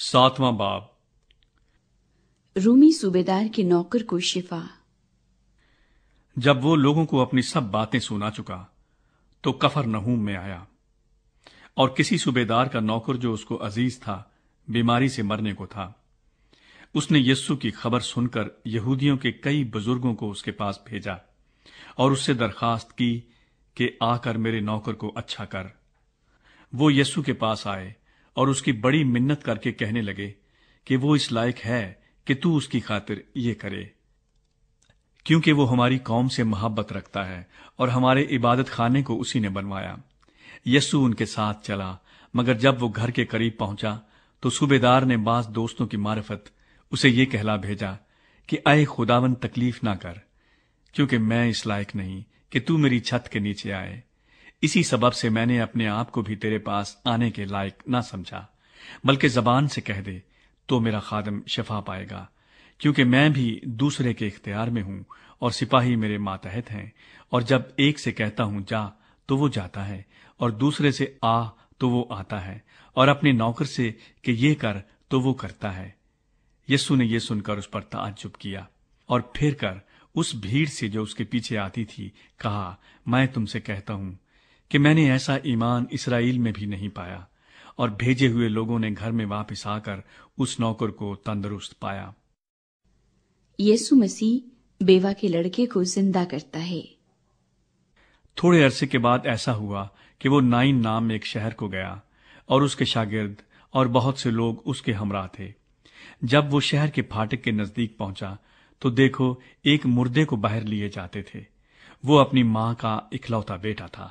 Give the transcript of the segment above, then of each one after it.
7वां बाब। रूमी सूबेदार के नौकर को शिफा। जब वो लोगों को अपनी सब बातें सुना चुका तो कफरनहूम में आया, और किसी सूबेदार का नौकर जो उसको अजीज था बीमारी से मरने को था। उसने यीशु की खबर सुनकर यहूदियों के कई बुजुर्गों को उसके पास भेजा और उससे दरखास्त की कि आकर मेरे नौकर को अच्छा कर। वो यीशु के पास आए और उसकी बड़ी मिन्नत करके कहने लगे कि वो इस लायक है कि तू उसकी खातिर ये करे, क्योंकि वो हमारी कौम से मोहब्बत रखता है और हमारे इबादत खाने को उसी ने बनवाया। यीशु उनके साथ चला, मगर जब वो घर के करीब पहुंचा तो सूबेदार ने बाज दोस्तों की मार्फत उसे ये कहला भेजा कि अय खुदावन तकलीफ ना कर, क्योंकि मैं इस लायक नहीं कि तू मेरी छत के नीचे आए। इसी सबब से मैंने अपने आप को भी तेरे पास आने के लायक ना समझा, बल्कि जबान से कह दे तो मेरा खादम शफा पाएगा, क्योंकि मैं भी दूसरे के इख्तियार में हूं और सिपाही मेरे मातहत हैं। और जब एक से कहता हूं जा तो वो जाता है, और दूसरे से आ तो वो आता है, और अपने नौकर से कि ये कर तो वो करता है। यीशु ने ये सुनकर उस पर ताज्जुब किया और फिर कर उस भीड़ से जो उसके पीछे आती थी कहा, मैं तुमसे कहता हूं कि मैंने ऐसा ईमान इसराइल में भी नहीं पाया। और भेजे हुए लोगों ने घर में वापस आकर उस नौकर को तंदुरुस्त पाया। यीशु मसीह बेवा के लड़के को जिंदा करता है। थोड़े अरसे के बाद ऐसा हुआ कि वो नाइन नाम में एक शहर को गया और उसके शागिर्द और बहुत से लोग उसके हमराह थे। जब वो शहर के फाटक के नजदीक पहुंचा तो देखो, एक मुर्दे को बाहर लिए जाते थे। वो अपनी मां का इकलौता बेटा था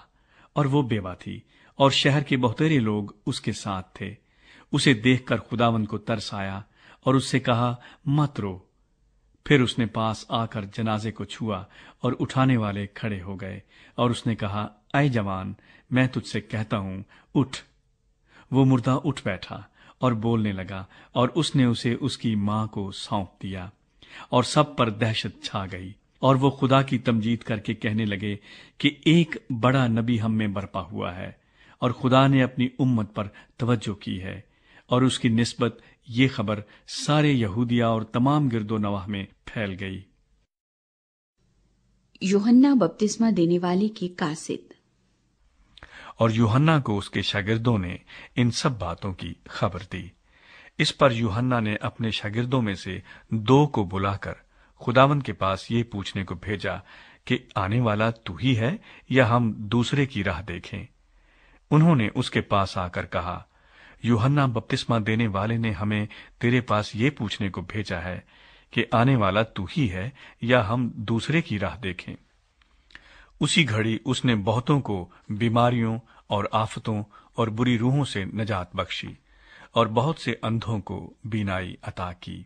और वो बेवा थी, और शहर के बहुतेरे लोग उसके साथ थे। उसे देखकर खुदावंद को तरस आया और उससे कहा, मत रो। फिर उसने पास आकर जनाजे को छुआ और उठाने वाले खड़े हो गए, और उसने कहा, ऐ जवान, मैं तुझसे कहता हूं, उठ। वो मुर्दा उठ बैठा और बोलने लगा, और उसने उसे उसकी मां को सौंप दिया। और सब पर दहशत छा गई, और वो खुदा की तमजीद करके कहने लगे कि एक बड़ा नबी हम में बरपा हुआ है, और खुदा ने अपनी उम्मत पर तवज्जो की है। और उसकी निस्बत ये खबर सारे यहूदिया और तमाम गिरदो नवाह में फैल गई। यूहन्ना बपतिस्मा देने वाले की कासिद। और यूहन्ना को उसके शागिर्दों ने इन सब बातों की खबर दी। इस पर यूहन्ना ने अपने शागिर्दों में से 2 को बुलाकर खुदावंद के पास ये पूछने को भेजा कि आने वाला तू ही है या हम दूसरे की राह देखें। उन्होंने उसके पास आकर कहा, यूहन्ना बपतिस्मा देने वाले ने हमें तेरे पास ये पूछने को भेजा है कि आने वाला तू ही है या हम दूसरे की राह देखें। उसी घड़ी उसने बहुतों को बीमारियों और आफतों और बुरी रूहों से नजात बख्शी, और बहुत से अंधों को बीनाई अता की।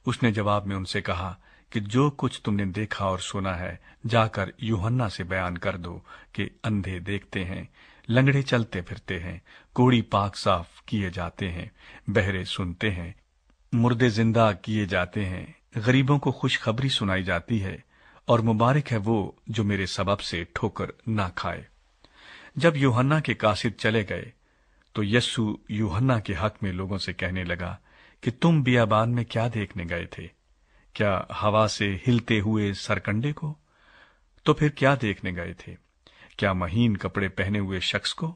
उसने जवाब में उनसे कहा कि जो कुछ तुमने देखा और सुना है जाकर यूहन्ना से बयान कर दो कि अंधे देखते हैं, लंगड़े चलते फिरते हैं, कोढ़ी पाक साफ किए जाते हैं, बहरे सुनते हैं, मुर्दे जिंदा किए जाते हैं, गरीबों को खुशखबरी सुनाई जाती है, और मुबारक है वो जो मेरे सबब से ठोकर ना खाए। जब यूहन्ना के कासिद चले गए तो यस्सु यूहन्ना के हक में लोगों से कहने लगा कि तुम बियाबान में क्या देखने गए थे? क्या हवा से हिलते हुए सरकंडे को? तो फिर क्या देखने गए थे? क्या महीन कपड़े पहने हुए शख्स को?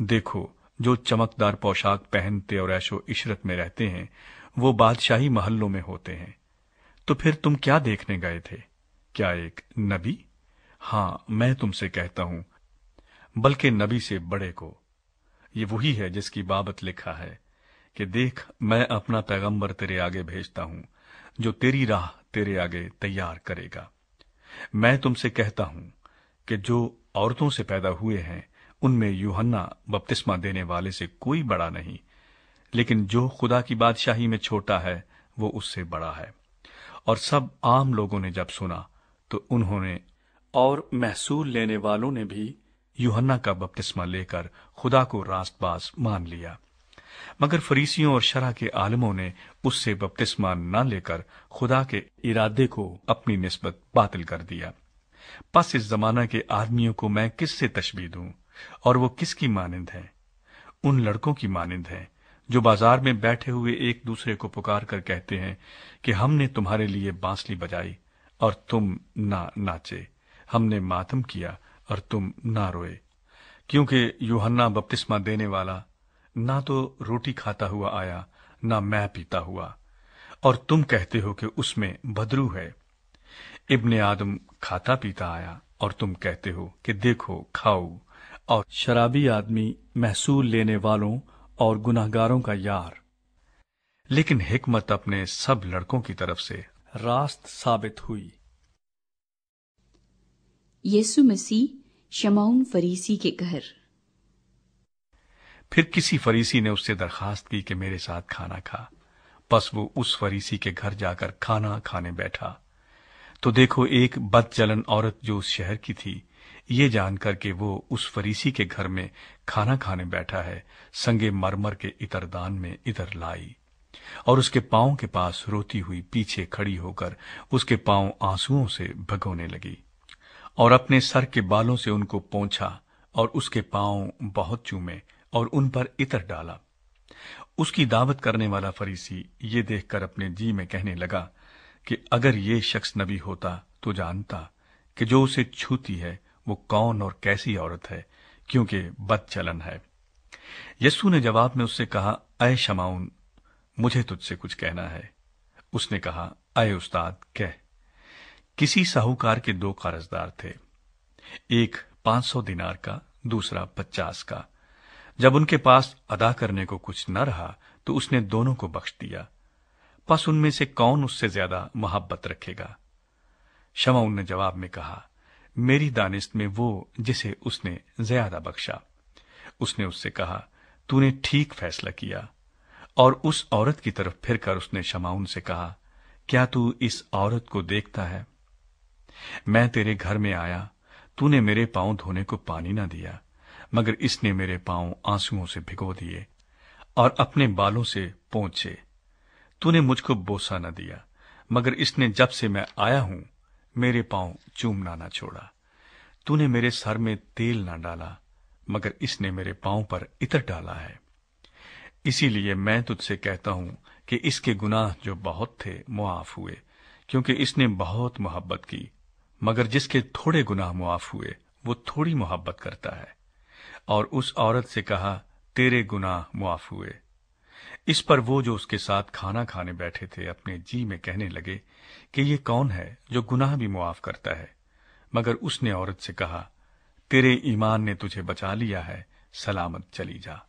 देखो, जो चमकदार पोशाक पहनते और ऐशो इशरत में रहते हैं वो बादशाही महलों में होते हैं। तो फिर तुम क्या देखने गए थे? क्या एक नबी? हां, मैं तुमसे कहता हूं, बल्कि नबी से बड़े को। ये वही है जिसकी बाबत लिखा है कि देख, मैं अपना पैगंबर तेरे आगे भेजता हूं, जो तेरी राह तेरे आगे तैयार करेगा। मैं तुमसे कहता हूं कि जो औरतों से पैदा हुए हैं उनमें यूहन्ना बपतिस्मा देने वाले से कोई बड़ा नहीं, लेकिन जो खुदा की बादशाही में छोटा है वो उससे बड़ा है। और सब आम लोगों ने जब सुना तो उन्होंने और महसूल लेने वालों ने भी यूहन्ना का बपतिस्मा लेकर खुदा को रास्तबाज मान लिया। मगर फरीसियों और शरह के आलिमों ने उससे बपतिस्मा न लेकर खुदा के इरादे को अपनी निस्बत बातिल कर दिया। बस इस जमाना के आदमियों को मैं किससे तशबीह दूं, और वो किसकी मानिंद है? उन लड़कों की मानिंद है जो बाजार में बैठे हुए एक दूसरे को पुकार कर कहते हैं कि हमने तुम्हारे लिए बांसुरी बजाई और तुम ना नाचे, हमने मातम किया और तुम ना रोए। क्योंकि यूहन्ना बपतिस्मा देने वाला ना तो रोटी खाता हुआ आया, ना मैं पीता हुआ, और तुम कहते हो कि उसमें बदरू है। इब्ने आदम खाता पीता आया और तुम कहते हो कि देखो खाओ। और शराबी आदमी महसूल लेने वालों और गुनाहगारों का यार। लेकिन हिकमत अपने सब लड़कों की तरफ से रास्त साबित हुई। यीशु मसीह शमौन फरीसी के घर। फिर किसी फरीसी ने उससे दरखास्त की कि मेरे साथ खाना खा। बस वो उस फरीसी के घर जाकर खाना खाने बैठा। तो देखो, एक बदचलन औरत जो उस शहर की थी, ये जानकर कि वो उस फरीसी के घर में खाना खाने बैठा है, संगे मरमर के इतरदान में इतर लाई और उसके पांव के पास रोती हुई पीछे खड़ी होकर उसके पांव आंसुओं से भगोने लगी और अपने सर के बालों से उनको पोंछा और उसके पांव बहुत चूमे और उन पर इतर डाला। उसकी दावत करने वाला फरीसी ये देखकर अपने जी में कहने लगा कि अगर ये शख्स नबी होता तो जानता कि जो उसे छूती है वो कौन और कैसी औरत है, क्योंकि बदचलन है। यीशु ने जवाब में उससे कहा, ऐ शमौन, मुझे तुझसे कुछ कहना है। उसने कहा, ऐ उस्ताद, कह। किसी साहूकार के 2 कर्जदार थे, एक 500 दिनार का, दूसरा 50 का। जब उनके पास अदा करने को कुछ न रहा तो उसने दोनों को बख्श दिया। बस उनमें से कौन उससे ज्यादा मोहब्बत रखेगा? शमौन ने जवाब में कहा, मेरी दानिश में वो जिसे उसने ज्यादा बख्शा। उसने उससे कहा, तूने ठीक फैसला किया। और उस औरत की तरफ फिरकर उसने शमौन से कहा, क्या तू इस औरत को देखता है? मैं तेरे घर में आया, तूने मेरे पांव धोने को पानी न दिया, मगर इसने मेरे पांव आंसुओं से भिगो दिए और अपने बालों से पोंछे। तूने मुझको बोसा न दिया, मगर इसने जब से मैं आया हूं मेरे पांव चूमना न छोड़ा। तूने मेरे सर में तेल न डाला, मगर इसने मेरे पांव पर इत्र डाला है। इसीलिए मैं तुझसे कहता हूं कि इसके गुनाह जो बहुत थे मुआफ हुए, क्योंकि इसने बहुत मोहब्बत की। मगर जिसके थोड़े गुनाह मुआफ हुए वो थोड़ी मोहब्बत करता है। और उस औरत से कहा, तेरे गुनाह मुआफ हुए। इस पर वो जो उसके साथ खाना खाने बैठे थे अपने जी में कहने लगे कि ये कौन है जो गुनाह भी मुआफ करता है? मगर उसने औरत से कहा, तेरे ईमान ने तुझे बचा लिया है, सलामत चली जा।